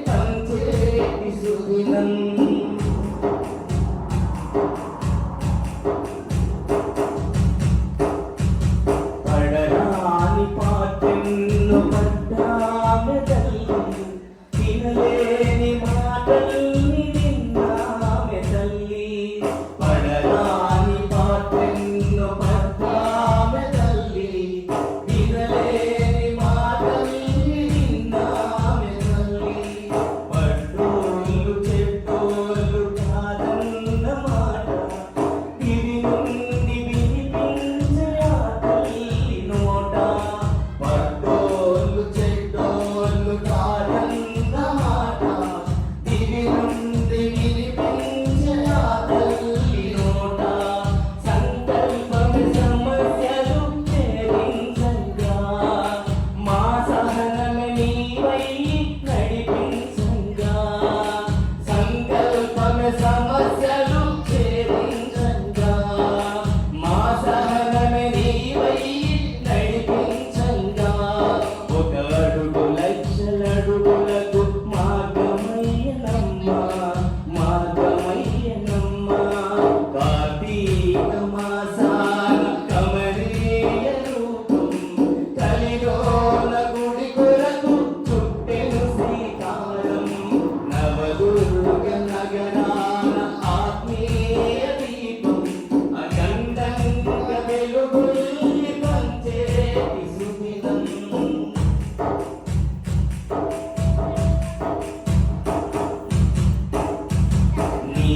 పంచేటి సుదినం. పడరాని పాటెన్ను పడ్డామె తల్లి, తినలేని మాటల్ని విన్నామె తల్లి. పడరాని పాటెన్ను పడ్డామె తల్లి, తినలేని మాటల్ని విన్నామె తల్లి. పడ్డోళ్ళు చెడ్డోళ్ళు కాదన్న మాట దివి నుండి వినిపించే ఆ తల్లి నోట. పడ్డోళ్ళు చెడ్డోళ్ళు కాదన్న మాట దివి నుండి వినిపించే ఆ తల్లి నోట. సంకల్పమే సమస్యలు ఛేదించంగా, మా సహనమే నీవై నడిపించంగా. సంకల్పమే సమస్యలు ఛేదించంగా, మా సహనమే నీవై నడిపించంగా. ఒక అడుగు లక్షలడుగులకు మార్గమయ్యనమ్మ, మార్గమయ్యనమ్మ. కార్తీక మాసాన కమనీయ రూపం, కలిలోన గుడి కొరకు చుట్టెను శ్రీకారం. నవదుర్గ నగరాన ఆత్మీయ దీపం, అఖండంగా వెలుగుల్ని పంచేటి సుదినం. నీ